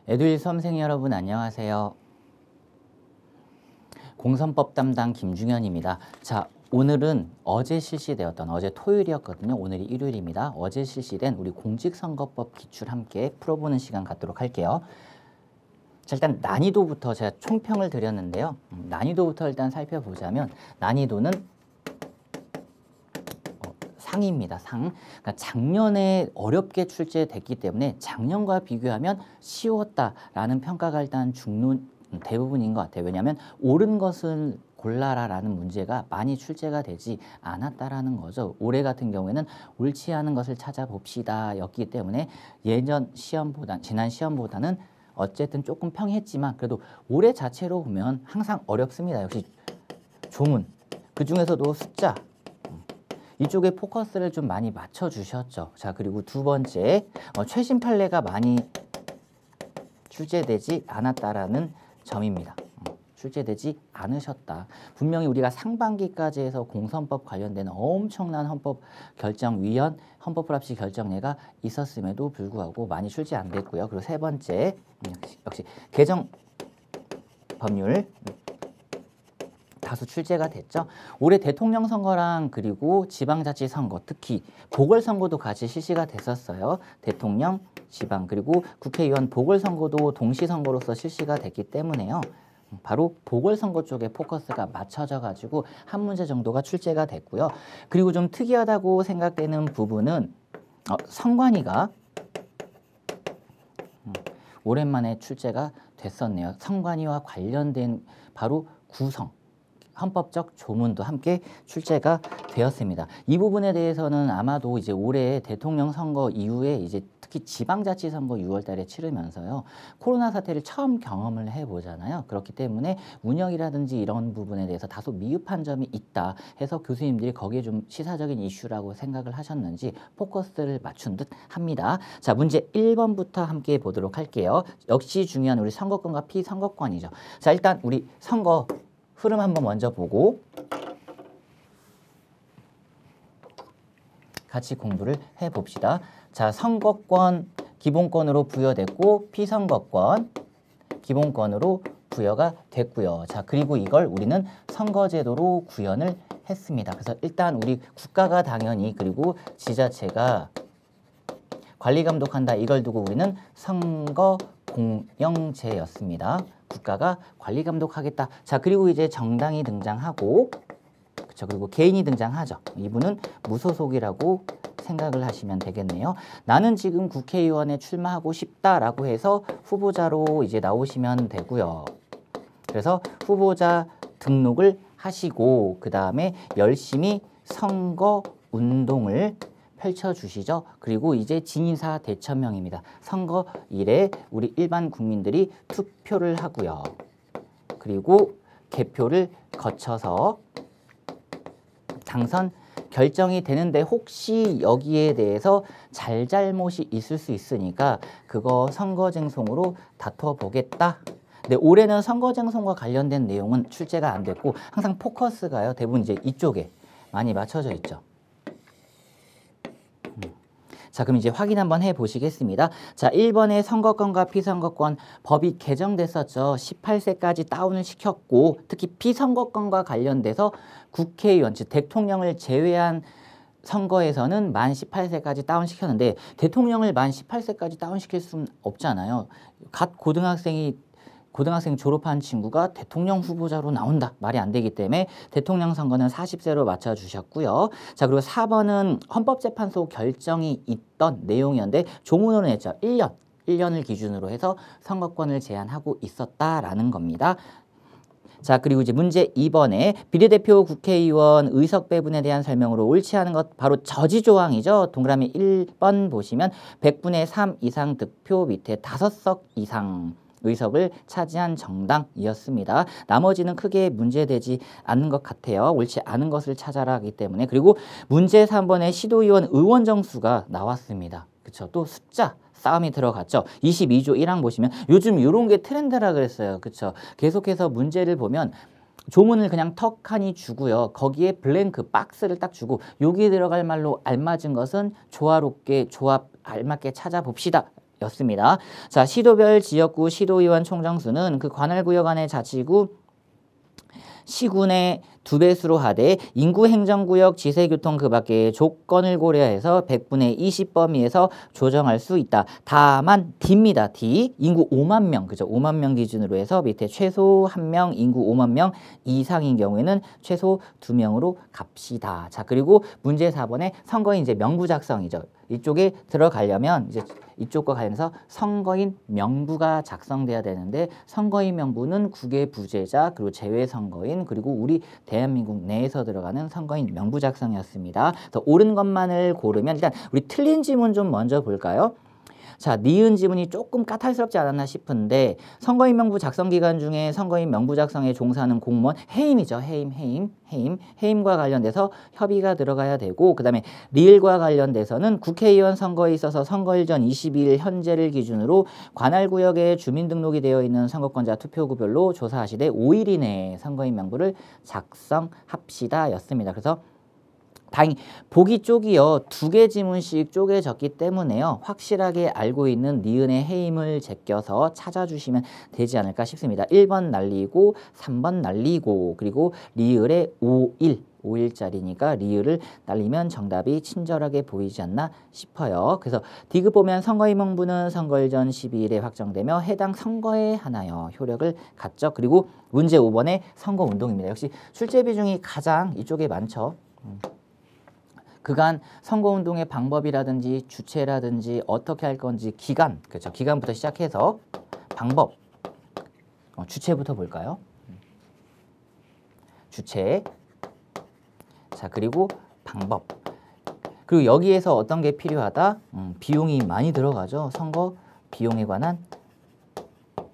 에듀윌 수험생 여러분 안녕하세요. 공선법 담당 김중현입니다. 자, 오늘은 어제 실시되었던 어제 토요일이었거든요. 오늘이 일요일입니다. 어제 실시된 우리 공직선거법 기출 함께 풀어보는 시간 갖도록 할게요. 자, 일단 난이도부터 제가 총평을 드렸는데요. 난이도부터 일단 살펴보자면 난이도는 상입니다. 상. 그러니까 작년에 어렵게 출제됐기 때문에 작년과 비교하면 쉬웠다라는 평가가 일단 대부분인 것 같아요. 왜냐하면 옳은 것을 골라라라는 문제가 많이 출제가 되지 않았다라는 거죠. 올해 같은 경우에는 옳지 않은 것을 찾아봅시다 였기 때문에 지난 시험보다는 어쨌든 조금 평이했지만 그래도 올해 자체로 보면 항상 어렵습니다. 역시 조문, 그 중에서도 숫자, 이쪽에 포커스를 좀 많이 맞춰주셨죠. 자, 그리고 두 번째, 최신 판례가 많이 출제되지 않았다라는 점입니다. 출제되지 않으셨다. 분명히 우리가 상반기까지 해서 공선법 관련된 엄청난 헌법불합치 결정례가 있었음에도 불구하고 많이 출제 안 됐고요. 그리고 세 번째, 역시 개정 법률 다수 출제가 됐죠. 올해 대통령 선거랑 그리고 지방자치 선거, 특히 보궐선거도 같이 실시가 됐었어요. 대통령, 지방, 그리고 국회의원 보궐선거도 동시선거로서 실시가 됐기 때문에요. 바로 보궐선거 쪽에 포커스가 맞춰져 가지고 한 문제 정도가 출제가 됐고요. 그리고 좀 특이하다고 생각되는 부분은 선관위가 오랜만에 출제가 됐었네요. 선관위와 관련된 바로 구성, 헌법적 조문도 함께 출제가 되었습니다. 이 부분에 대해서는 아마도 이제 올해 대통령 선거 이후에 이제 특히 지방자치 선거 6월 달에 치르면서요. 코로나 사태를 처음 경험을 해보잖아요. 그렇기 때문에 운영이라든지 이런 부분에 대해서 다소 미흡한 점이 있다 해서 교수님들이 거기에 좀 시사적인 이슈라고 생각을 하셨는지 포커스를 맞춘 듯 합니다. 자, 문제 1번부터 함께 보도록 할게요. 역시 중요한 우리 선거권과 피선거권이죠. 자, 일단 우리 선거 흐름 한번 먼저 보고 같이 공부를 해봅시다. 자, 선거권 기본권으로 부여됐고 피선거권 기본권으로 부여가 됐고요. 자, 그리고 이걸 우리는 선거제도로 구현을 했습니다. 그래서 일단 우리 국가가 당연히 그리고 지자체가 관리 감독한다. 이걸 두고 우리는 선거공영제였습니다. 국가가 관리 감독하겠다. 자, 그리고 이제 정당이 등장하고, 그렇죠. 그리고 개인이 등장하죠. 이분은 무소속이라고 생각을 하시면 되겠네요. 나는 지금 국회의원에 출마하고 싶다라고 해서 후보자로 이제 나오시면 되고요. 그래서 후보자 등록을 하시고 그 다음에 열심히 선거 운동을 펼쳐주시죠. 그리고 이제 진의사 대천명입니다. 선거일에 우리 일반 국민들이 투표를 하고요. 그리고 개표를 거쳐서 당선 결정이 되는데 혹시 여기에 대해서 잘잘못이 있을 수 있으니까 그거 선거쟁송으로 다퉈보겠다. 근데 올해는 선거쟁송과 관련된 내용은 출제가 안 됐고 항상 포커스가요. 대부분 이제 이쪽에 많이 맞춰져 있죠. 자, 그럼 이제 확인 한번 해보시겠습니다. 자, 1번의 선거권과 피선거권 법이 개정됐었죠. 18세까지 다운을 시켰고 특히 피선거권과 관련돼서 국회의원, 즉 대통령을 제외한 선거에서는 만 18세까지 다운시켰는데 대통령을 만 18세까지 다운시킬 수는 없잖아요. 갓 고등학생 졸업한 친구가 대통령 후보자로 나온다. 말이 안 되기 때문에 대통령 선거는 40세로 맞춰주셨고요. 자, 그리고 4번은 헌법재판소 결정이 있던 내용이었는데 조문으로 냈죠. 1년을 기준으로 해서 선거권을 제한하고 있었다라는 겁니다. 자, 그리고 이제 문제 2번에 비례대표 국회의원 의석 배분에 대한 설명으로 옳지 않은 것 바로 저지조항이죠. 동그라미 1번 보시면 100분의 3 이상 득표 밑에 5석 이상 의석을 차지한 정당이었습니다. 나머지는 크게 문제되지 않는 것 같아요. 옳지 않은 것을 찾아라 하기 때문에. 그리고 문제 3번에 시도의원 의원 정수가 나왔습니다. 그렇죠. 또 숫자 싸움이 들어갔죠. 22조 1항 보시면 요즘 이런 게 트렌드라 그랬어요. 그렇죠. 계속해서 문제를 보면 조문을 그냥 턱하니 주고요. 거기에 블랭크 박스를 딱 주고 여기에 들어갈 말로 알맞은 것은 조화롭게 조합 알맞게 찾아봅시다. 였습니다. 자, 시도별 지역구 시도의원 총정수는 그 관할구역 안에 자치구 시군의 2배수로 하되 인구행정구역 지세교통 그 밖의 조건을 고려해서 100분의 20 범위에서 조정할 수 있다. 다만 D입니다. D. 인구 5만 명. 그죠? 5만 명 기준으로 해서 밑에 최소 1명, 인구 5만 명 이상인 경우에는 최소 2명으로 갑시다. 자, 그리고 문제 4번에 선거인 이제 명부 작성이죠. 이쪽에 들어가려면 이제 이쪽과 관련해서 선거인 명부가 작성돼야 되는데 선거인 명부는 국외 부재자 그리고 제외 선거인 그리고 우리 대한민국 내에서 들어가는 선거인 명부 작성이었습니다. 그래서 옳은 것만을 고르면 일단 우리 틀린 지문 좀 먼저 볼까요? 자, 니은 지문이 조금 까탈스럽지 않았나 싶은데 선거인 명부 작성 기간 중에 선거인 명부 작성에 종사하는 공무원 해임이죠. 해임과 관련돼서 협의가 들어가야 되고 그 다음에 리을과 관련돼서는 국회의원 선거에 있어서 선거일 전 22일 현재를 기준으로 관할구역에 주민등록이 되어 있는 선거권자 투표구별로 조사하시되 5일 이내에 선거인 명부를 작성합시다 였습니다. 그래서 다행히 보기 쪽이요 2개 지문씩 쪼개졌기 때문에요 확실하게 알고 있는 니은의 해임을 제껴서 찾아주시면 되지 않을까 싶습니다. 1번 날리고 3번 날리고 그리고 리을의 5일짜리니까 리을을 날리면 정답이 친절하게 보이지 않나 싶어요. 그래서 디귿 보면 선거인 명부는 선거일 전 12일에 확정되며 해당 선거에 하나여 효력을 갖죠. 그리고 문제 5번에 선거운동입니다. 역시 출제 비중이 가장 이쪽에 많죠. 그간 선거운동의 방법이라든지 주체라든지 어떻게 할 건지 기간, 그렇죠. 기간부터 시작해서 방법, 주체부터 볼까요? 주체, 자 그리고 방법, 그리고 여기에서 어떤 게 필요하다? 비용이 많이 들어가죠. 선거 비용에 관한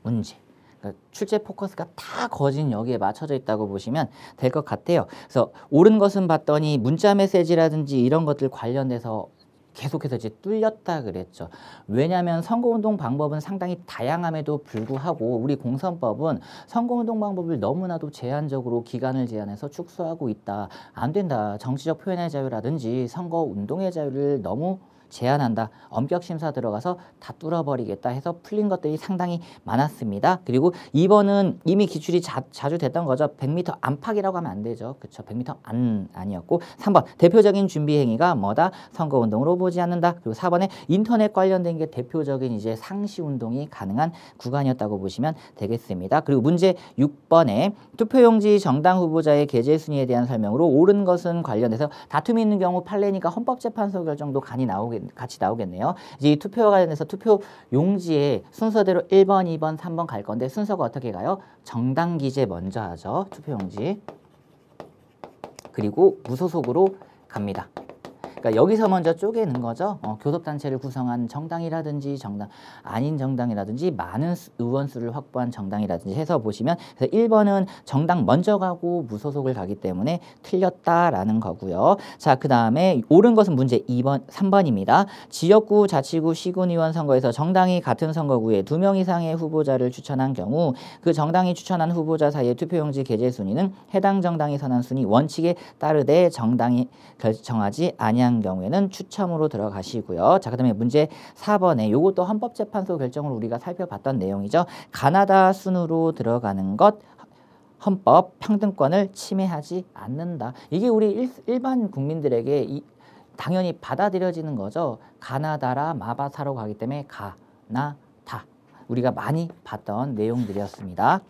문제. 그러니까 출제 포커스가 다 거진 여기에 맞춰져 있다고 보시면 될 것 같아요. 그래서 옳은 것은 봤더니 문자 메시지라든지 이런 것들 관련돼서 계속해서 이제 뚫렸다 그랬죠. 왜냐하면 선거운동 방법은 상당히 다양함에도 불구하고 우리 공선법은 선거운동 방법을 너무나도 제한적으로 기간을 제한해서 축소하고 있다. 안 된다. 정치적 표현의 자유라든지 선거운동의 자유를 너무 제한한다. 엄격 심사 들어가서 다 뚫어버리겠다 해서 풀린 것들이 상당히 많았습니다. 그리고 2번은 이미 기출이 자주 됐던 거죠. 100m 안팎이라고 하면 안 되죠. 그렇죠. 100m 아니었고 3번 대표적인 준비 행위가 뭐다? 선거운동으로 보지 않는다. 그리고 4번에 인터넷 관련된 게 대표적인 이제 상시 운동이 가능한 구간이었다고 보시면 되겠습니다. 그리고 문제 6번에 투표용지 정당 후보자의 게재 순위에 대한 설명으로 옳은 것은 관련돼서 다툼이 있는 경우 판례니까 헌법재판소 결정도 같이 나오겠네요. 이제 이 투표와 관련해서 투표 용지에 순서대로 1번, 2번, 3번 갈 건데 순서가 어떻게 가요? 정당 기재 먼저 하죠. 투표 용지. 그리고 무소속으로 갑니다. 그러니까 여기서 먼저 쪼개는 거죠. 교섭단체를 구성한 정당이라든지 정당 아닌 정당이라든지 많은 의원 수를 확보한 정당이라든지 해서 보시면 그래서 1번은 정당 먼저 가고 무소속을 가기 때문에 틀렸다라는 거고요. 자, 그 다음에 옳은 것은 문제 3번입니다. 지역구, 자치구, 시군의원 선거에서 정당이 같은 선거구에 2명 이상의 후보자를 추천한 경우 그 정당이 추천한 후보자 사이의 투표용지 게재 순위는 해당 정당이 선한 순위 원칙에 따르되 정당이 결정하지 아니한 경우에는 추첨으로 들어가시고요. 자, 그다음에 문제 4번에 이것도 헌법재판소 결정을 우리가 살펴봤던 내용이죠. 가나다 순으로 들어가는 것 헌법 평등권을 침해하지 않는다. 이게 우리 일반 국민들에게 당연히 받아들여지는 거죠. 가나다라 마바사로 가기 때문에 가나다. 우리가 많이 봤던 내용들이었습니다.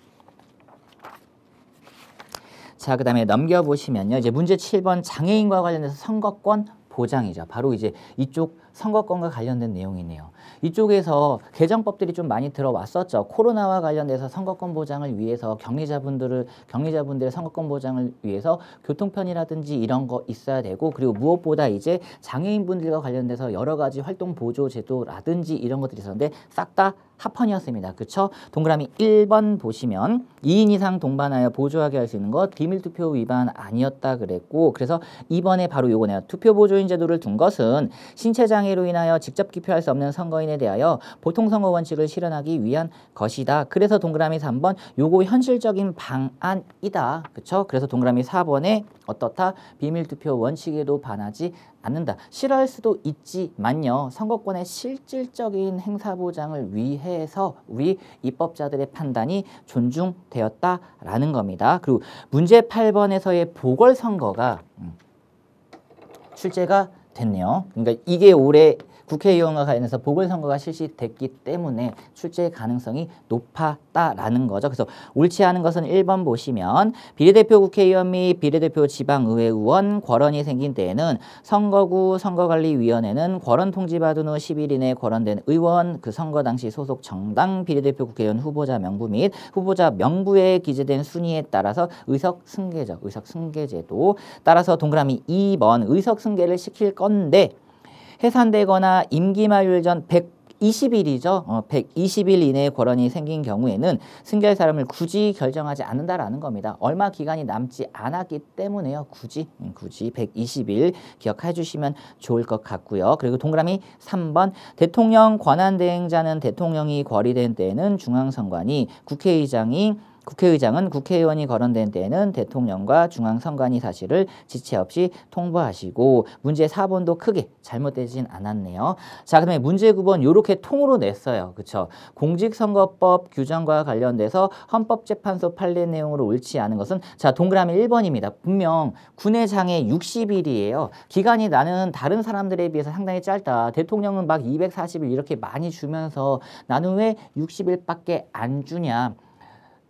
자, 그 다음에 넘겨보시면요. 이제 문제 7번 장애인과 관련해서 선거권 보장이죠. 바로 이제 이쪽 선거권과 관련된 내용이네요. 이쪽에서 개정법들이 좀 많이 들어왔었죠. 코로나와 관련돼서 선거권 보장을 위해서 경리자분들의 선거권 보장을 위해서 교통편이라든지 이런 거 있어야 되고 그리고 무엇보다 이제 장애인분들과 관련돼서 여러 가지 활동 보조 제도라든지 이런 것들이 있었는데 싹 다 합헌이었습니다. 그렇죠? 동그라미 1번 보시면 2인 이상 동반하여 보조하게 할 수 있는 것 비밀투표 위반 아니었다 그랬고 그래서 2번에 바로 요거네요. 투표 보조인 제도를 둔 것은 신체장애 장애로 인하여 직접 기표할 수 없는 선거인에 대하여 보통선거 원칙을 실현하기 위한 것이다. 그래서 동그라미 3번 요거 현실적인 방안이다. 그쵸? 그래서 동그라미 4번에 어떻다? 비밀투표 원칙에도 반하지 않는다. 싫어할 수도 있지만요. 선거권의 실질적인 행사 보장을 위해서 우리 입법자들의 판단이 존중되었다라는 겁니다. 그리고 문제 8번에서의 보궐선거가 출제가 됐네요. 그러니까 이게 올해 국회의원과 관련해서 보궐선거가 실시됐기 때문에 출제 가능성이 높았다라는 거죠. 그래서 옳지 않은 것은 1번 보시면 비례대표 국회의원 및 비례대표 지방의회 의원 궐원이 생긴 때에는 선거구 선거관리위원회는 궐원 통지받은 후 10일 이내에 궐원된 의원 그 선거 당시 소속 정당 비례대표 국회의원 후보자 명부 및 후보자 명부에 기재된 순위에 따라서 의석승계제도 따라서 동그라미 2번 의석승계를 시킬 건데 해산되거나 임기 만료 전 120일이죠. 120일 이내에 궐원이 생긴 경우에는 승계할 사람을 굳이 결정하지 않는다라는 겁니다. 얼마 기간이 남지 않았기 때문에요. 굳이 120일 기억해 주시면 좋을 것 같고요. 그리고 동그라미 3번 대통령 권한대행자는 대통령이 거리된 때에는 중앙선관위 국회의장은 국회의원이 거론된 때에는 대통령과 중앙선관위 사실을 지체 없이 통보하시고 문제 4번도 크게 잘못되진 않았네요. 자, 그다음에 문제 9번 요렇게 통으로 냈어요. 그쵸? 공직선거법 규정과 관련돼서 헌법재판소 판례 내용으로 옳지 않은 것은 자, 동그라미 1번입니다. 분명 군의 장애 60일이에요. 기간이 나는 다른 사람들에 비해서 상당히 짧다. 대통령은 막 240일 이렇게 많이 주면서 나는 왜 60일밖에 안 주냐.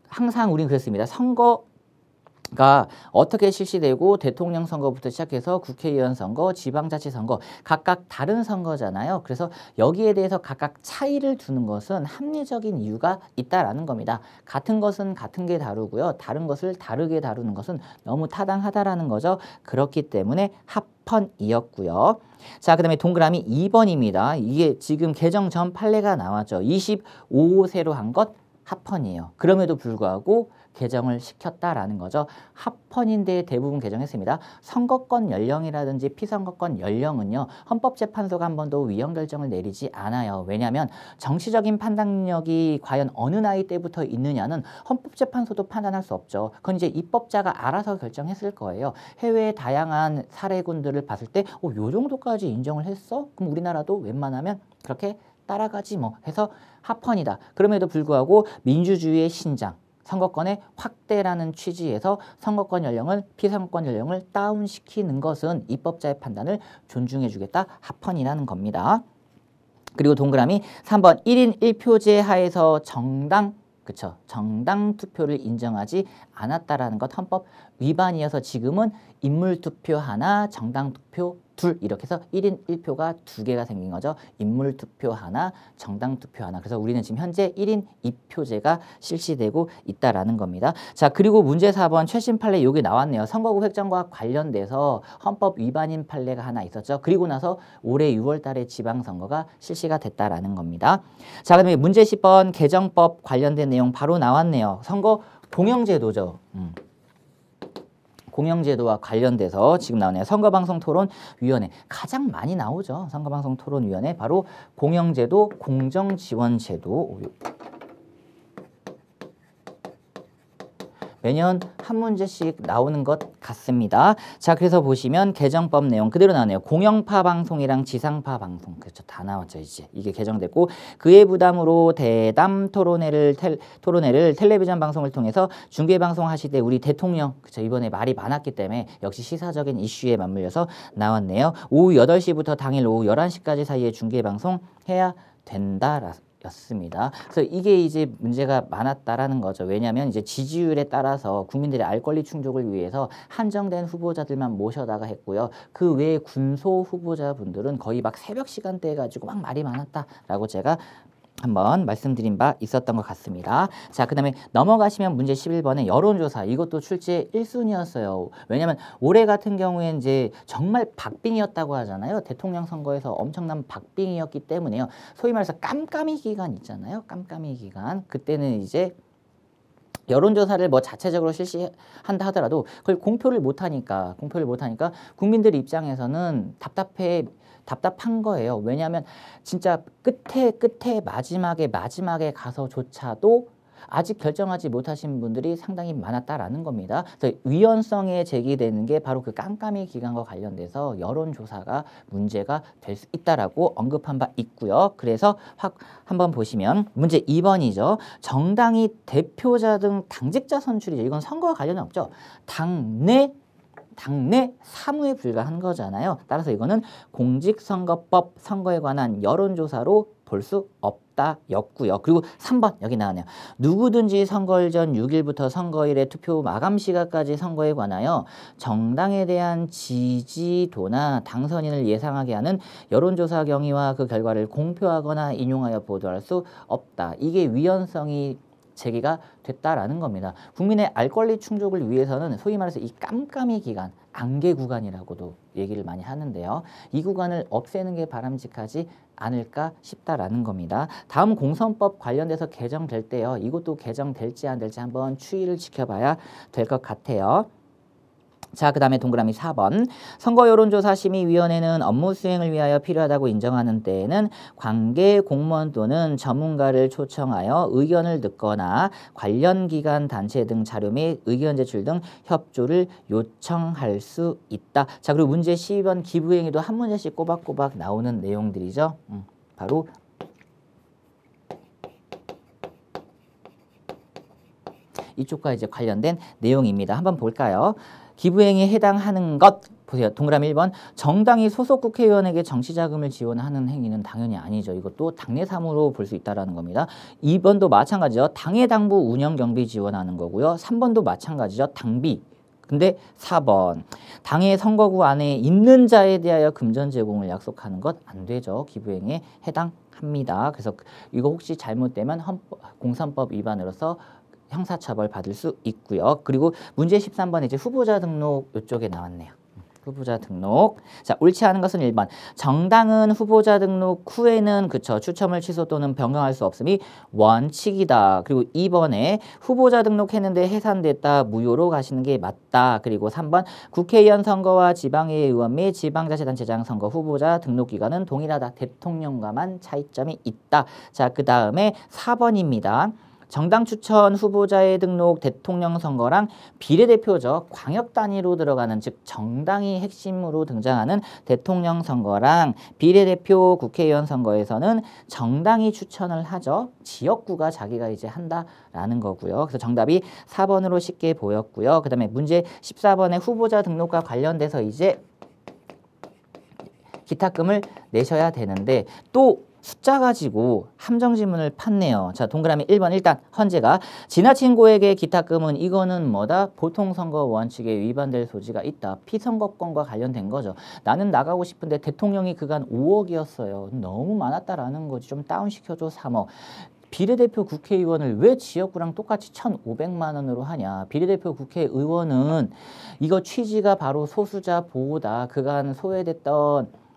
항상 우리는 그랬습니다. 선거가 어떻게 실시되고 대통령 선거부터 시작해서 국회의원 선거, 지방자치선거 각각 다른 선거잖아요. 그래서 여기에 대해서 각각 차이를 두는 것은 합리적인 이유가 있다라는 겁니다. 같은 것은 같은 게 다르고요. 다른 것을 다르게 다루는 것은 너무 타당하다라는 거죠. 그렇기 때문에 합헌이었고요. 자, 그 다음에 동그라미 2번입니다. 이게 지금 개정 전 판례가 나왔죠. 25세로 한 것 합헌이에요. 그럼에도 불구하고 개정을 시켰다라는 거죠. 합헌인데 대부분 개정했습니다. 선거권 연령이라든지 피선거권 연령은요. 헌법재판소가 한 번도 위헌 결정을 내리지 않아요. 왜냐하면 정치적인 판단력이 과연 어느 나이 때부터 있느냐는 헌법재판소도 판단할 수 없죠. 그건 이제 입법자가 알아서 결정했을 거예요. 해외의 다양한 사례군들을 봤을 때 요 정도까지 인정을 했어? 그럼 우리나라도 웬만하면 그렇게 따라가지 뭐 해서 합헌이다. 그럼에도 불구하고 민주주의의 신장, 선거권의 확대라는 취지에서 선거권 연령을 피선거권 연령을 다운시키는 것은 입법자의 판단을 존중해 주겠다. 합헌이라는 겁니다. 그리고 동그라미 3번 1인 1표제 하에서 정당 투표를 인정하지 않았다라는 것 헌법 위반이어서 지금은 인물투표 하나, 정당투표 둘 이렇게 해서 1인 1표가 2개가 생긴 거죠. 인물투표 하나, 정당투표 하나. 그래서 우리는 지금 현재 1인 2표제가 실시되고 있다라는 겁니다. 자, 그리고 문제 4번 최신 판례 여기 나왔네요. 선거구 획정과 관련돼서 헌법 위반인 판례가 하나 있었죠. 그리고 나서 올해 6월 달에 지방선거가 실시가 됐다라는 겁니다. 자, 그다음에 문제 10번 개정법 관련된 내용 바로 나왔네요. 선거 공영제도죠. 공영제도와 관련돼서 지금 나오네요. 선거방송토론위원회 가장 많이 나오죠. 선거방송토론위원회 바로 공영제도, 공정지원제도 매년 한 문제씩 나오는 것 같습니다. 자, 그래서 보시면 개정법 내용 그대로 나오네요. 공영파 방송이랑 지상파 방송 그렇죠. 다 나왔죠. 이제 이게 개정됐고 그의 부담으로 대담 토론회를 텔레비전 방송을 통해서 중계 방송하시되 우리 대통령 그렇죠. 이번에 말이 많았기 때문에 역시 시사적인 이슈에 맞물려서 나왔네요. 오후 8시부터 당일 오후 11시까지 사이에 중계 방송해야 된다. 였습니다. 그래서 이게 이제 문제가 많았다라는 거죠. 왜냐하면 이제 지지율에 따라서 국민들의 알 권리 충족을 위해서 한정된 후보자들만 모셔다가 했고요. 그 외에 군소 후보자분들은 거의 막 새벽 시간대에 가지고 막 말이 많았다라고 제가 한번 말씀드린 바 있었던 것 같습니다. 자, 그 다음에 넘어가시면 문제 11번에 여론조사 이것도 출제 1순위였어요. 왜냐하면 올해 같은 경우에 이제 정말 박빙이었다고 하잖아요. 대통령 선거에서 엄청난 박빙이었기 때문에요. 소위 말해서 깜깜이 기간 있잖아요. 깜깜이 기간. 그때는 이제 여론조사를 뭐 자체적으로 실시한다 하더라도 그걸 공표를 못하니까 국민들 입장에서는 답답한 거예요. 왜냐하면 진짜 끝에 마지막에 가서조차도 아직 결정하지 못하신 분들이 상당히 많았다라는 겁니다. 그래서 위헌성에 제기되는 게 바로 그 깜깜이 기간과 관련돼서 여론조사가 문제가 될 수 있다라고 언급한 바 있고요. 그래서 한번 보시면 문제 2번이죠. 정당이 대표자 등 당직자 선출이죠. 이건 선거와 관련은 없죠. 당내 사무에 불과한 거잖아요. 따라서 이거는 공직선거법 선거에 관한 여론조사로 볼 수 없다였고요. 그리고 3번 여기 나왔네요. 누구든지 선거일 전 6일부터 선거일의 투표 마감 시각까지 선거에 관하여 정당에 대한 지지도나 당선인을 예상하게 하는 여론조사 경위와 그 결과를 공표하거나 인용하여 보도할 수 없다. 이게 위헌성이 제기가 됐다라는 겁니다. 국민의 알 권리 충족을 위해서는 소위 말해서 이 깜깜이 기간, 안개 구간이라고도 얘기를 많이 하는데요. 이 구간을 없애는 게 바람직하지 않을까 싶다라는 겁니다. 다음 공선법 관련돼서 개정될 때요. 이것도 개정될지 안 될지 한번 추이를 지켜봐야 될 것 같아요. 자, 그 다음에 동그라미 4번. 선거여론조사심의위원회는 업무 수행을 위하여 필요하다고 인정하는 때에는 관계 공무원 또는 전문가를 초청하여 의견을 듣거나 관련 기관 단체 등 자료 및 의견 제출 등 협조를 요청할 수 있다. 자, 그리고 문제 12번 기부행위도 한 문제씩 꼬박꼬박 나오는 내용들이죠. 바로 이쪽과 이제 관련된 내용입니다. 한번 볼까요? 기부행위에 해당하는 것 보세요. 동그라미 1번. 정당이 소속 국회의원에게 정치자금을 지원하는 행위는 당연히 아니죠. 이것도 당내 사무로 볼 수 있다는 겁니다. 2번도 마찬가지죠. 당의 당부 운영 경비 지원하는 거고요. 3번도 마찬가지죠. 당비. 근데 4번. 당의 선거구 안에 있는 자에 대하여 금전 제공을 약속하는 것 안 되죠. 기부행위에 해당합니다. 그래서 이거 혹시 잘못되면 공선법 위반으로서 형사처벌 받을 수 있고요. 그리고 문제 13번에 이제 후보자 등록 이쪽에 나왔네요. 후보자 등록. 자, 옳지 않은 것은 1번. 정당은 후보자 등록 후에는 추첨을 취소 또는 변경할 수 없음이 원칙이다. 그리고 2번에 후보자 등록했는데 해산됐다. 무효로 가시는 게 맞다. 그리고 3번 국회의원 선거와 지방의회 의원 및 지방자치단체장 선거 후보자 등록 기간은 동일하다. 대통령과만 차이점이 있다. 자, 그 다음에 4번입니다. 정당 추천 후보자의 등록 대통령 선거랑 비례대표죠. 광역 단위로 들어가는 즉 정당이 핵심으로 등장하는 대통령 선거랑 비례대표 국회의원 선거에서는 정당이 추천을 하죠. 지역구가 자기가 이제 한다라는 거고요. 그래서 정답이 4번으로 쉽게 보였고요. 그 다음에 문제 14번의 후보자 등록과 관련돼서 이제 기탁금을 내셔야 되는데 또 숫자 가지고 함정지문을 팠네요. 자, 동그라미 1번 일단 헌재가 지나친 고액의 기탁금은 이거는 뭐다? 보통선거 원칙에 위반될 소지가 있다. 피선거권과 관련된 거죠. 나는 나가고 싶은데 대통령이 그간 5억이었어요. 너무 많았다라는 거지. 좀 다운시켜줘 3억. 비례대표 국회의원을 왜 지역구랑 똑같이 1,500만 원으로 하냐. 비례대표 국회의원은 이거 취지가 바로 소수자 보호다. 그간 소외됐던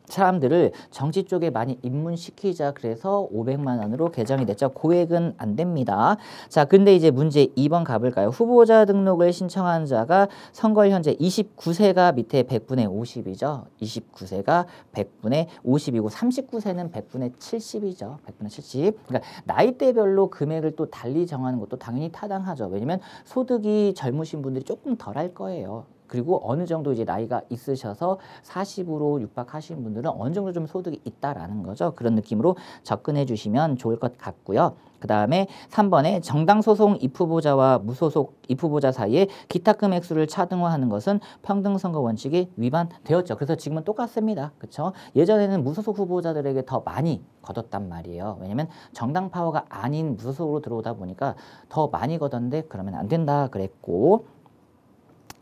사람들을 정치 쪽에 많이 입문시키자 그래서 500만 원으로 개정이 됐죠. 고액은 안 됩니다. 자, 근데 이제 문제 2번 가볼까요? 후보자 등록을 신청한 자가 선거일 현재 29세가 밑에 100분의 50이죠. 29세가 100분의 50이고 39세는 100분의 70이죠. 100분의 70. 그러니까 나이대별로 금액을 또 달리 정하는 것도 당연히 타당하죠. 왜냐면 소득이 젊으신 분들이 조금 덜 할 거예요. 그리고 어느 정도 이제 나이가 있으셔서 40으로 육박하신 분들은 어느 정도 좀 소득이 있다라는 거죠. 그런 느낌으로 접근해 주시면 좋을 것 같고요. 그 다음에 3번에 정당 소속 입후보자와 무소속 입후보자 사이에 기탁금 액수를 차등화하는 것은 평등선거 원칙이 위반되었죠. 그래서 지금은 똑같습니다. 그렇죠? 예전에는 무소속 후보자들에게 더 많이 걷었단 말이에요. 왜냐하면 정당 파워가 아닌 무소속으로 들어오다 보니까 더 많이 걷었는데 그러면 안 된다 그랬고,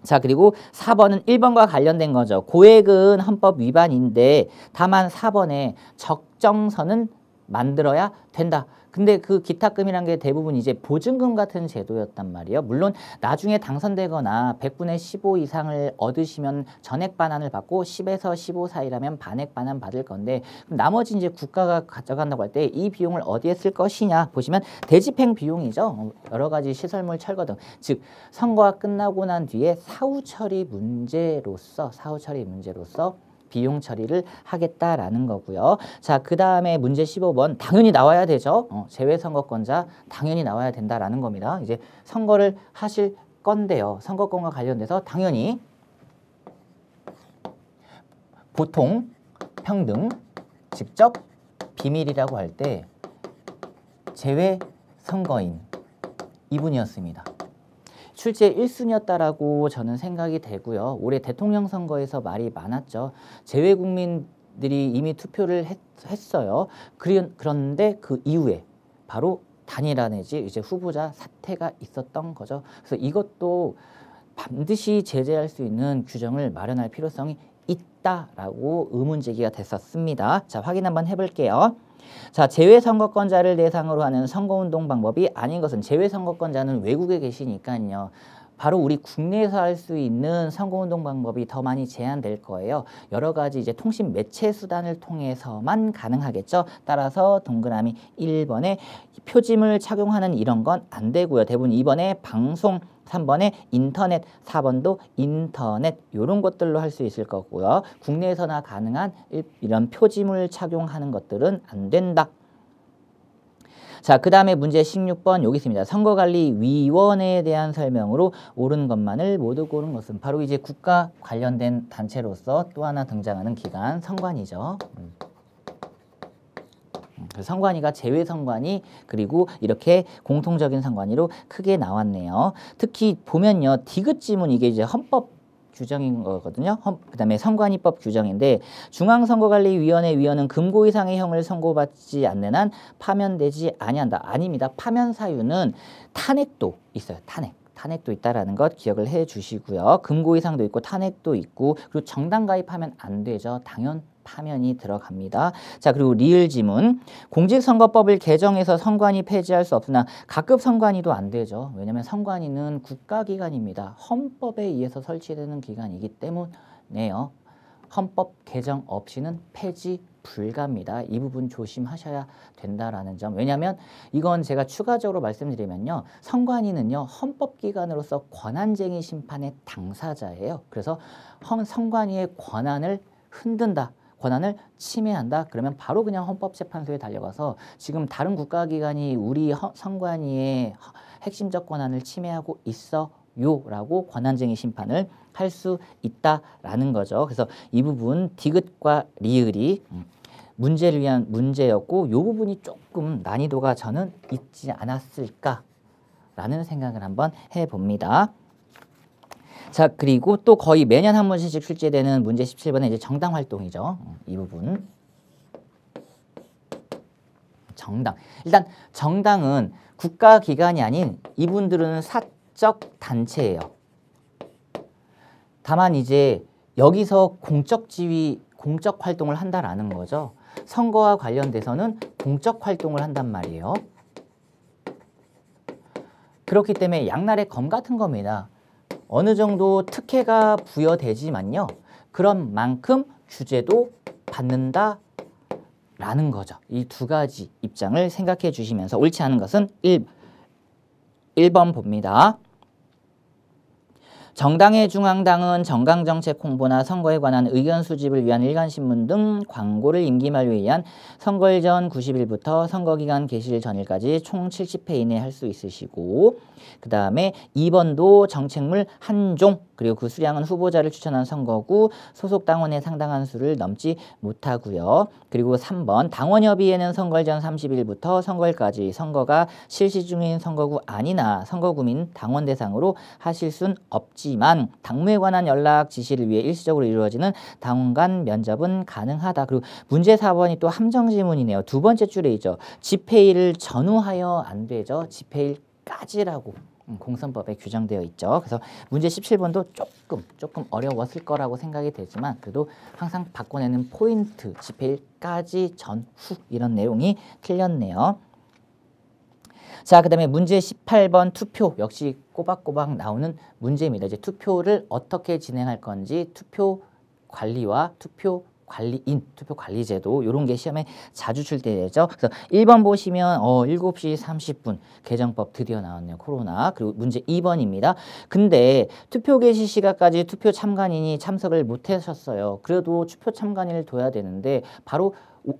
자, 그리고 4번은 1번과 관련된 거죠. 고액은 헌법 위반인데 다만 4번에 적정선은 만들어야 된다. 근데 그 기탁금이란 게 대부분 이제 보증금 같은 제도였단 말이에요. 물론 나중에 당선되거나 100분의 15 이상을 얻으시면 전액 반환을 받고 10에서 15 사이라면 반액 반환 받을 건데, 그럼 나머지 이제 국가가 가져간다고 할 때 이 비용을 어디에 쓸 것이냐 보시면 대집행 비용이죠. 여러 가지 시설물 철거 등. 즉 선거가 끝나고 난 뒤에 사후 처리 문제로서 비용 처리를 하겠다라는 거고요. 자, 그 다음에 문제 15번 당연히 나와야 되죠. 재외선거권자 당연히 나와야 된다라는 겁니다. 이제 선거를 하실 건데요. 선거권과 관련돼서 당연히 보통, 평등, 직접, 비밀이라고 할 때 재외선거인 이분이었습니다. 실제 1순위였다라고 저는 생각이 되고요. 올해 대통령 선거에서 말이 많았죠. 재외 국민들이 이미 투표를 했어요. 그런데 그 이후에 바로 단일화 내지 이제 후보자 사퇴가 있었던 거죠. 그래서 이것도 반드시 제재할 수 있는 규정을 마련할 필요성이 있다라고 의문 제기가 됐었습니다. 자, 확인 한번 해볼게요. 자, 재외선거권자를 대상으로 하는 선거운동 방법이 아닌 것은, 재외선거권자는 외국에 계시니까요. 바로 우리 국내에서 할 수 있는 선거운동 방법이 더 많이 제한될 거예요. 여러 가지 이제 통신 매체 수단을 통해서만 가능하겠죠. 따라서 동그라미 1번에 표짐을 착용하는 이런 건 안 되고요. 대부분 2번에 방송, 3번에 인터넷, 4번도 인터넷 이런 것들로 할 수 있을 거고요. 국내에서나 가능한 이런 표짐을 착용하는 것들은 안 된다. 자, 그 다음에 문제 16번 여기 있습니다. 선거관리위원회에 대한 설명으로 옳은 것만을 모두 고른 것은, 바로 이제 국가 관련된 단체로서 또 하나 등장하는 기관, 선관위죠. 선관위가 재외선관위 그리고 이렇게 공통적인 선관위로 크게 나왔네요. 특히 보면요, 디귿 지문, 이게 이제 헌법 규정인 거거든요. 그 다음에 선관위법 규정인데, 중앙선거관리위원회 위원은 금고 이상의 형을 선고받지 않는 한 파면되지 아니한다. 아닙니다. 파면 사유는 탄핵도 있어요. 탄핵도 있다라는 것 기억을 해 주시고요. 금고 이상도 있고 탄핵도 있고, 그리고 정당 가입하면 안 되죠. 당연 파면이 들어갑니다. 자, 그리고 리을 지문. 공직선거법을 개정해서 선관위 폐지할 수 없으나 각급 선관위도 안 되죠. 왜냐하면 선관위는 국가기관입니다. 헌법에 의해서 설치되는 기관이기 때문에요. 헌법 개정 없이는 폐지 불가입니다. 이 부분 조심하셔야 된다라는 점. 왜냐하면 이건 제가 추가적으로 말씀드리면요, 선관위는요 헌법기관으로서 권한쟁의 심판의 당사자예요. 그래서 선관위의 권한을 흔든다, 권한을 침해한다, 그러면 바로 그냥 헌법재판소에 달려가서 지금 다른 국가기관이 우리 선관위의 핵심적 권한을 침해하고 있어요 라고 권한쟁의 심판을 할 수 있다라는 거죠. 그래서 이 부분 디귿과 리을이 문제를 위한 문제였고, 이 부분이 조금 난이도가 저는 있지 않았을까라는 생각을 한번 해봅니다. 자, 그리고 또 거의 매년 한 번씩 출제되는 문제 17번은 이제 정당 활동이죠. 이 부분. 정당. 일단 정당은 국가기관이 아닌 이분들은 사적 단체예요. 다만 이제 여기서 공적 지위, 공적 활동을 한다라는 거죠. 선거와 관련돼서는 공적 활동을 한단 말이에요. 그렇기 때문에 양날의 검 같은 겁니다. 어느 정도 특혜가 부여되지만요, 그런 만큼 규제도 받는다라는 거죠. 이 두 가지 입장을 생각해 주시면서 옳지 않은 것은 1번 봅니다. 정당의 중앙당은 정강정책 홍보나 선거에 관한 의견 수집을 위한 일간신문 등 광고를 임기 만료에 의한 선거일 전 90일부터 선거기간 개시일 전일까지 총 70회 이내 할 수 있으시고, 그 다음에 2번도 정책물 한 종, 그리고 그 수량은 후보자를 추천한 선거구 소속 당원의 상당한 수를 넘지 못하고요. 그리고 3번 당원협의회는 선거일 전 30일부터 선거일까지 선거가 실시 중인 선거구 아니나 선거구민 당원 대상으로 하실 순 없지만 당무에 관한 연락 지시를 위해 일시적으로 이루어지는 당원 간 면접은 가능하다. 그리고 문제 4번이 또 함정 지문이네요. 두 번째 줄에 있죠. 집회일을 전후하여 안 되죠. 집회일까지라고 공선법에 규정되어 있죠. 그래서 문제 17번도 조금 어려웠을 거라고 생각이 되지만 그래도 항상 바꿔내는 포인트, 집회일까지 전후 이런 내용이 틀렸네요. 자, 그 다음에 문제 18번 투표 역시 꼬박꼬박 나오는 문제입니다. 이제 투표를 어떻게 진행할 건지 투표 관리와 투표 관리인, 투표 관리제도 이런 게 시험에 자주 출제되죠. 그래서 1번 보시면 7시 30분 개정법 드디어 나왔네요. 코로나. 그리고 문제 2번입니다. 근데 투표 개시 시각까지 투표 참관인이 참석을 못 하셨어요. 그래도 투표 참관인을 둬야 되는데 바로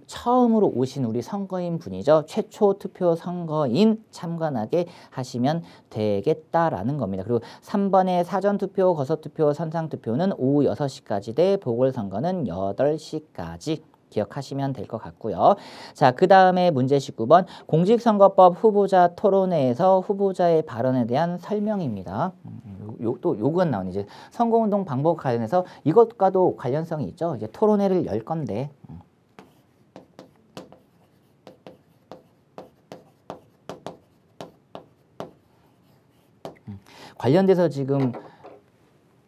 처음으로 오신 우리 선거인 분이죠. 최초 투표 선거인 참관하게 하시면 되겠다라는 겁니다. 그리고 3번의 사전투표, 거소투표, 선상투표는 오후 6시까지 돼 보궐선거는 8시까지 기억하시면 될 것 같고요. 자, 그 다음에 문제 19번 공직선거법 후보자 토론회에서 후보자의 발언에 대한 설명입니다. 또 요건 나오네. 이제 선거운동 방법 관련해서 이것과도 관련성이 있죠. 이제 토론회를 열 건데 관련돼서 지금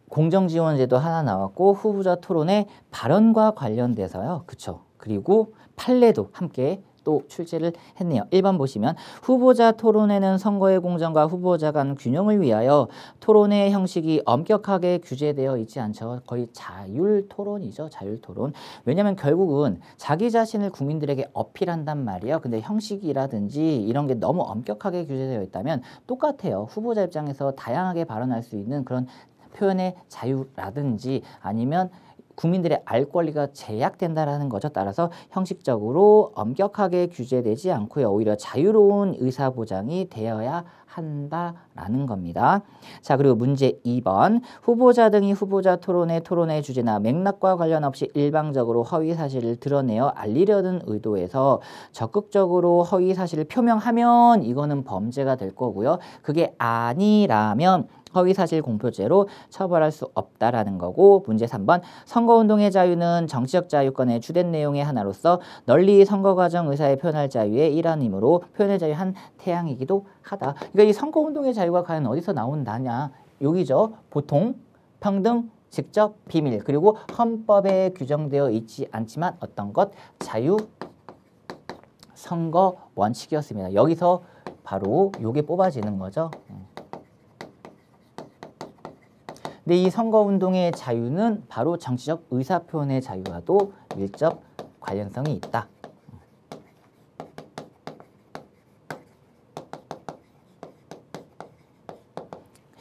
공정지원제도 하나 나왔고 후보자 토론회 발언과 관련돼서요. 그쵸? 그리고 판례도 함께 또 출제를 했네요. 1번 보시면 후보자 토론회는 선거의 공정과 후보자 간 균형을 위하여 토론회 형식이 엄격하게 규제되어 있지 않죠. 거의 자율 토론이죠. 자율 토론. 왜냐하면 결국은 자기 자신을 국민들에게 어필한단 말이에요. 근데 형식이라든지 이런 게 너무 엄격하게 규제되어 있다면 똑같아요. 후보자 입장에서 다양하게 발언할 수 있는 그런 표현의 자유라든지 아니면 국민들의 알 권리가 제약된다라는 거죠. 따라서 형식적으로 엄격하게 규제되지 않고요. 오히려 자유로운 의사보장이 되어야 한다라는 겁니다. 자, 그리고 문제 2번 후보자 등이 후보자 토론의 주제나 맥락과 관련 없이 일방적으로 허위 사실을 드러내어 알리려는 의도에서 적극적으로 허위 사실을 표명하면 이거는 범죄가 될 거고요. 그게 아니라면 허위사실 공표죄로 처벌할 수 없다라는 거고 문제 3번 선거운동의 자유는 정치적 자유권의 주된 내용의 하나로서 널리 선거과정 의사에 표현할 자유의 일환이므로 표현의 자유 한 태양이기도 하다. 그러니까 이 선거운동의 자유가 과연 어디서 나온다냐 여기죠. 보통, 평등, 직접, 비밀 그리고 헌법에 규정되어 있지 않지만 어떤 것 자유 선거 원칙이었습니다. 여기서 바로 요게 뽑아지는 거죠. 근데 이 선거운동의 자유는 바로 정치적 의사표현의 자유와도 밀접 관련성이 있다.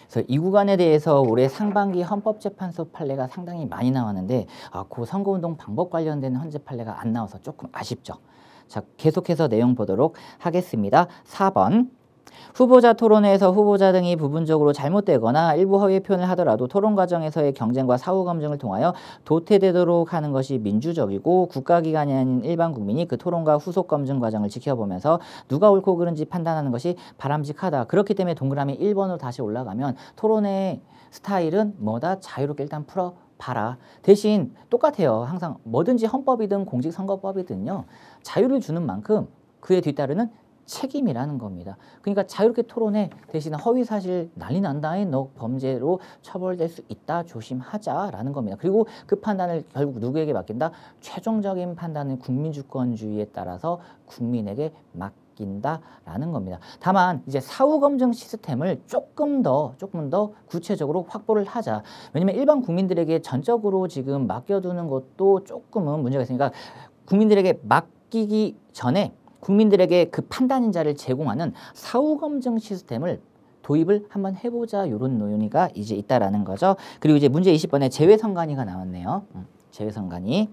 그래서 이 구간에 대해서 올해 상반기 헌법재판소 판례가 상당히 많이 나왔는데 그 선거운동 방법 관련된 헌재 판례가 안 나와서 조금 아쉽죠. 자, 계속해서 내용 보도록 하겠습니다. 4번 후보자 토론회에서 후보자 등이 부분적으로 잘못되거나 일부 허위 표현을 하더라도 토론 과정에서의 경쟁과 사후 검증을 통하여 도태되도록 하는 것이 민주적이고 국가기관이 아닌 일반 국민이 그 토론과 후속 검증 과정을 지켜보면서 누가 옳고 그른지 판단하는 것이 바람직하다. 그렇기 때문에 동그라미 1번으로 다시 올라가면 토론의 스타일은 뭐다? 자유롭게 일단 풀어 봐라. 대신 똑같아요. 항상 뭐든지 헌법이든 공직선거법이든요. 자유를 주는 만큼 그에 뒤따르는 책임이라는 겁니다. 그러니까 자유롭게 토론해 대신 허위사실 난리 난다에 너 범죄로 처벌될 수 있다 조심하자라는 겁니다. 그리고 그 판단을 결국 누구에게 맡긴다? 최종적인 판단은 국민주권주의에 따라서 국민에게 맡긴다라는 겁니다. 다만 이제 사후검증 시스템을 조금 더 구체적으로 확보를 하자. 왜냐면 일반 국민들에게 전적으로 지금 맡겨두는 것도 조금은 문제가 있으니까 국민들에게 맡기기 전에 국민들에게 그 판단인자를 제공하는 사후검증 시스템을 도입을 한번 해보자 이런 논의가 이제 있다라는 거죠. 그리고 이제 문제 20번에 제외선관위가 나왔네요. 제외선관위.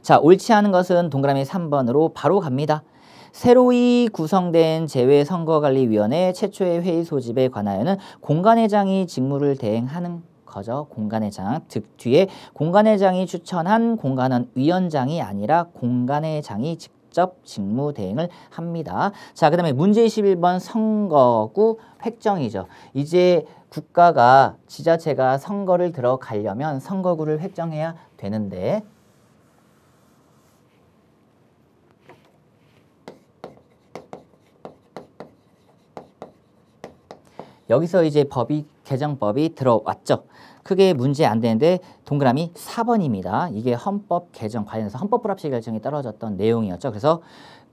자, 옳지 않은 것은 동그라미 3번으로 바로 갑니다. 새로이 구성된 제외선거관리위원회 최초의 회의 소집에 관하여는 공관회장이 직무를 대행하는 거죠. 공관회장. 즉 뒤에 공관회장이 추천한 공관원 위원장이 아니라 공관회장이 직접 직무 대행을 합니다. 자, 그 다음에 문제 21번 선거구 획정이죠. 이제 국가가 지자체가 선거를 들어가려면 선거구를 획정해야 되는데 여기서 이제 개정법이 들어왔죠. 크게 문제 안 되는데 동그라미 4번입니다. 이게 헌법 개정 관련해서 헌법 불합치 결정이 떨어졌던 내용이었죠. 그래서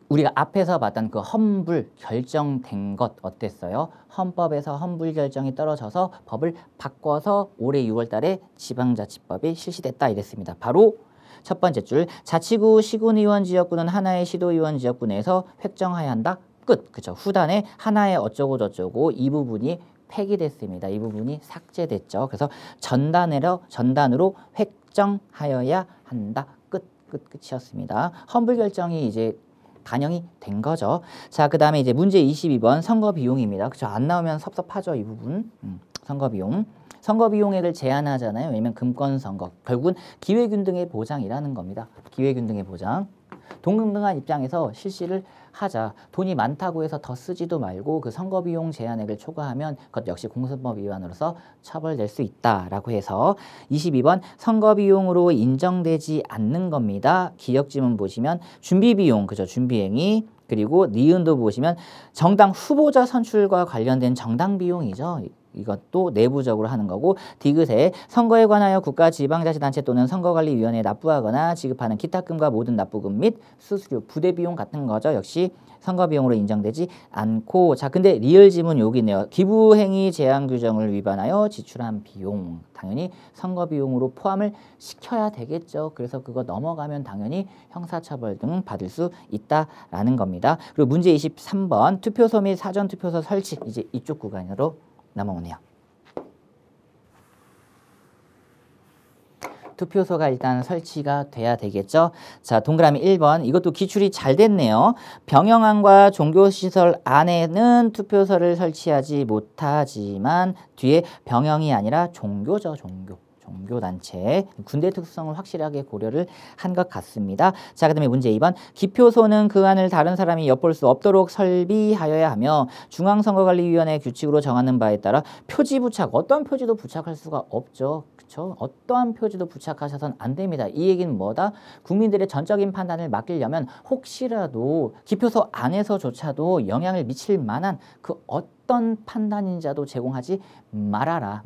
우리가 앞에서 봤던 그 헌불 결정된 것 어땠어요? 헌법에서 헌불 결정이 떨어져서 법을 바꿔서 올해 6월 달에 지방자치법이 실시됐다 이랬습니다. 바로 첫 번째 줄, 자치구 시군의원 지역구는 하나의 시도의원 지역구 내에서 획정하여야 한다. 끝. 그죠? 후단에 하나의 어쩌고 저쩌고 이 부분이 폐기됐습니다. 이 부분이 삭제됐죠. 그래서 전단으로 획정하여야 한다. 끝이었습니다. 헌불 결정이 이제 반영이 된 거죠. 자, 그 다음에 이제 문제 22번 선거 비용입니다. 그죠? 안 나오면 섭섭하죠, 이 부분. 선거 비용. 선거 비용액을 제한하잖아요. 왜냐면 금권 선거. 결국은 기회균등의 보장이라는 겁니다. 기회균등의 보장. 동등한 입장에서 실시를 하자. 돈이 많다고 해서 더 쓰지도 말고 그 선거 비용 제한액을 초과하면 그것 역시 공선법 위반으로서 처벌될 수 있다라고 해서 22번 선거 비용으로 인정되지 않는 겁니다. 기억 지문 보시면 준비 비용, 그죠? 준비행위. 그리고 니은도 보시면 정당 후보자 선출과 관련된 정당 비용이죠. 이것도 내부적으로 하는 거고, 디귿에 선거에 관하여 국가 지방자치단체 또는 선거관리위원회에 납부하거나 지급하는 기타금과 모든 납부금 및 수수료, 부대비용 같은 거죠. 역시 선거비용으로 인정되지 않고, 자 근데 리얼 지문 여기 있네요. 기부행위 제한 규정을 위반하여 지출한 비용, 당연히 선거비용으로 포함을 시켜야 되겠죠. 그래서 그거 넘어가면 당연히 형사처벌 등 받을 수 있다라는 겁니다. 그리고 문제 23번 투표소 및 사전투표소 설치, 이제 이쪽 구간으로 넘어오네요. 투표소가 일단 설치가 돼야 되겠죠. 자, 동그라미 1번. 이것도 기출이 잘 됐네요. 병영안과 종교시설 안에는 투표소를 설치하지 못하지만 뒤에 병영이 아니라 종교죠. 종교단체. 군대 특성을 확실하게 고려를 한 것 같습니다. 자, 그 다음에 문제 2번. 기표소는 그 안을 다른 사람이 엿볼 수 없도록 설비하여야 하며 중앙선거관리위원회 규칙으로 정하는 바에 따라 표지 부착, 어떤 표지도 부착할 수가 없죠. 그렇죠? 어떠한 표지도 부착하셔서는 안 됩니다. 이 얘기는 뭐다? 국민들의 전적인 판단을 맡기려면 혹시라도 기표소 안에서조차도 영향을 미칠 만한 그 어떤 판단인자도 제공하지 말아라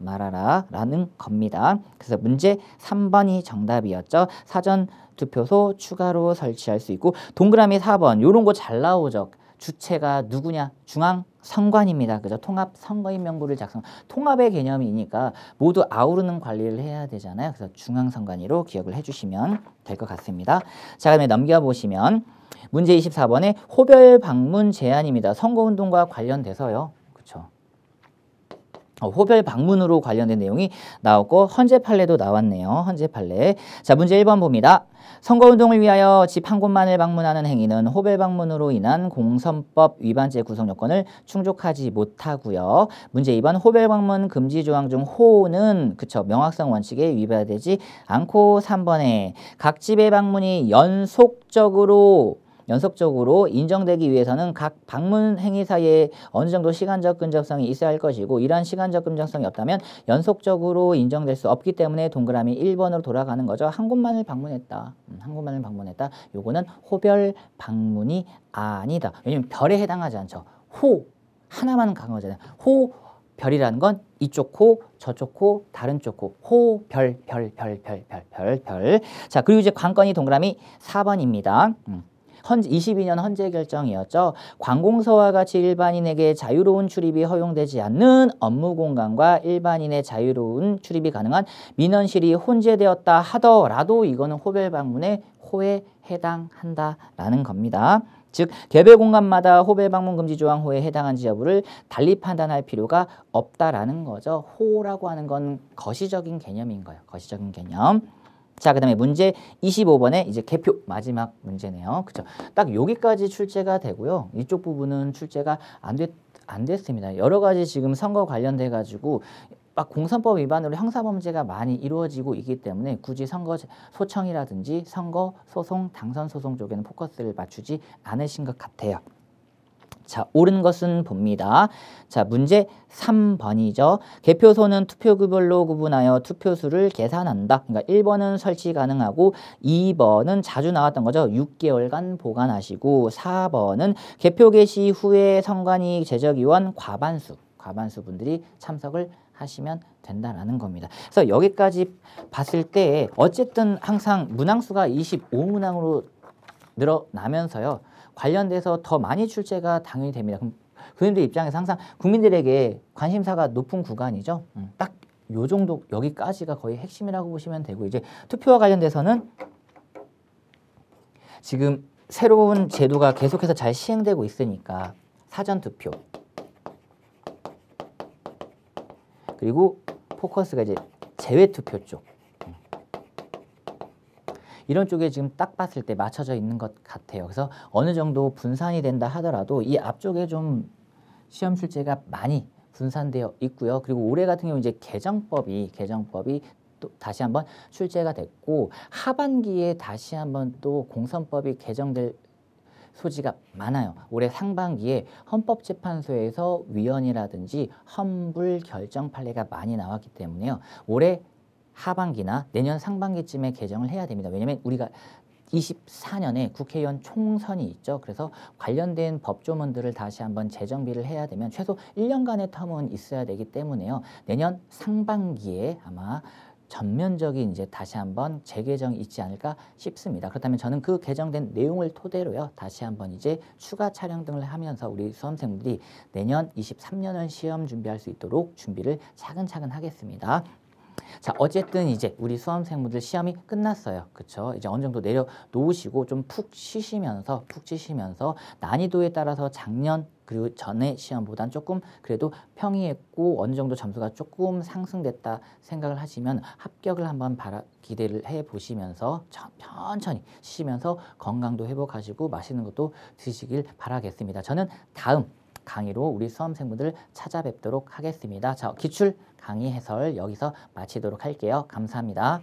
라는 겁니다. 그래서 문제 3번이 정답이었죠. 사전 투표소 추가로 설치할 수 있고, 동그라미 4번 요런 거 잘 나오죠. 주체가 누구냐? 중앙선관입니다. 그죠? 통합 선거인 명부를 작성. 통합의 개념이니까 모두 아우르는 관리를 해야 되잖아요. 그래서 중앙선관위로 기억을 해주시면 될 것 같습니다. 자, 그다음에 넘겨보시면 문제 24번에 호별 방문 제한입니다. 선거운동과 관련돼서요. 그렇죠? 호별 방문으로 관련된 내용이 나오고 헌재 판례도 나왔네요. 헌재 판례. 자, 문제 1번 봅니다. 선거운동을 위하여 집 한 곳만을 방문하는 행위는 호별 방문으로 인한 공선법 위반죄 구성 요건을 충족하지 못하고요. 문제 2번 호별 방문 금지 조항 중 호는 그쵸 명확성 원칙에 위반되지 않고, 3번에 각 집의 방문이 연속적으로 인정되기 위해서는 각 방문 행위 사이에 어느 정도 시간적 근접성이 있어야 할 것이고, 이러한 시간적 근접성이 없다면 연속적으로 인정될 수 없기 때문에 동그라미 1번으로 돌아가는 거죠. 한 곳만을 방문했다. 한 곳만을 방문했다. 요거는 호별 방문이 아니다. 왜냐면 별에 해당하지 않죠. 호 하나만 간 거잖아요. 호 별이라는 건 이쪽 호, 저쪽 호, 다른 쪽 호, 호, 별. 자, 그리고 이제 관건이 동그라미 4번입니다. 22년 헌재 결정이었죠. 관공서와 같이 일반인에게 자유로운 출입이 허용되지 않는 업무 공간과 일반인의 자유로운 출입이 가능한 민원실이 혼재되었다 하더라도 이거는 호별 방문의 호에 해당한다라는 겁니다. 즉 개별 공간마다 호별 방문 금지 조항 호에 해당한지 여부를 달리 판단할 필요가 없다라는 거죠. 호라고 하는 건 거시적인 개념인 거예요. 거시적인 개념. 자, 그 다음에 문제 25번에 이제 개표 마지막 문제네요. 그쵸? 딱 여기까지 출제가 되고요. 이쪽 부분은 출제가 안 됐습니다. 여러 가지 지금 선거 관련돼 가지고 막 공선법 위반으로 형사범죄가 많이 이루어지고 있기 때문에 굳이 선거 소청이라든지 선거 소송, 당선 소송 쪽에는 포커스를 맞추지 않으신 것 같아요. 자, 옳은 것은 봅니다. 자, 문제 3번이죠. 개표소는 투표구별로 구분하여 투표수를 계산한다. 그러니까 1번은 설치 가능하고 2번은 자주 나왔던 거죠. 6개월간 보관하시고 4번은 개표 개시 후에 선관위 제적위원 과반수. 과반수 분들이 참석을 하시면 된다라는 겁니다. 그래서 여기까지 봤을 때 어쨌든 항상 문항수가 25문항으로 늘어나면서요. 관련돼서 더 많이 출제가 당연히 됩니다. 그럼 교수님들 입장에서 항상 국민들에게 관심사가 높은 구간이죠. 딱 요 정도 여기까지가 거의 핵심이라고 보시면 되고 이제 투표와 관련돼서는 지금 새로운 제도가 계속해서 잘 시행되고 있으니까 사전투표 그리고 포커스가 이제 제외투표 쪽 이런 쪽에 지금 딱 봤을 때 맞춰져 있는 것 같아요. 그래서 어느 정도 분산이 된다 하더라도 이 앞쪽에 좀 시험 출제가 많이 분산되어 있고요. 그리고 올해 같은 경우 이제 개정법이 또 다시 한번 출제가 됐고 하반기에 다시 한번 또 공선법이 개정될 소지가 많아요. 올해 상반기에 헌법재판소에서 위헌이라든지 헌불 결정 판례가 많이 나왔기 때문에요. 올해 하반기나 내년 상반기쯤에 개정을 해야 됩니다. 왜냐하면 우리가 24년에 국회의원 총선이 있죠. 그래서 관련된 법조문들을 다시 한번 재정비를 해야 되면 최소 1년간의 텀은 있어야 되기 때문에요. 내년 상반기에 아마 전면적인 이제 다시 한번 재개정이 있지 않을까 싶습니다. 그렇다면 저는 그 개정된 내용을 토대로요. 다시 한번 이제 추가 촬영 등을 하면서 우리 수험생들이 내년 23년을 시험 준비할 수 있도록 준비를 차근차근 하겠습니다. 자, 어쨌든 이제 우리 수험생분들 시험이 끝났어요. 그쵸? 이제 어느 정도 내려놓으시고 좀 푹 쉬시면서 난이도에 따라서 작년 그리고 전에 시험보단 조금 그래도 평이했고 어느 정도 점수가 조금 상승됐다 생각을 하시면 합격을 한번 기대를 해 보시면서 천천히 쉬시면서 건강도 회복하시고 맛있는 것도 드시길 바라겠습니다. 저는 다음 강의로 우리 수험생분들 찾아뵙도록 하겠습니다. 자, 기출 강의 해설 여기서 마치도록 할게요. 감사합니다.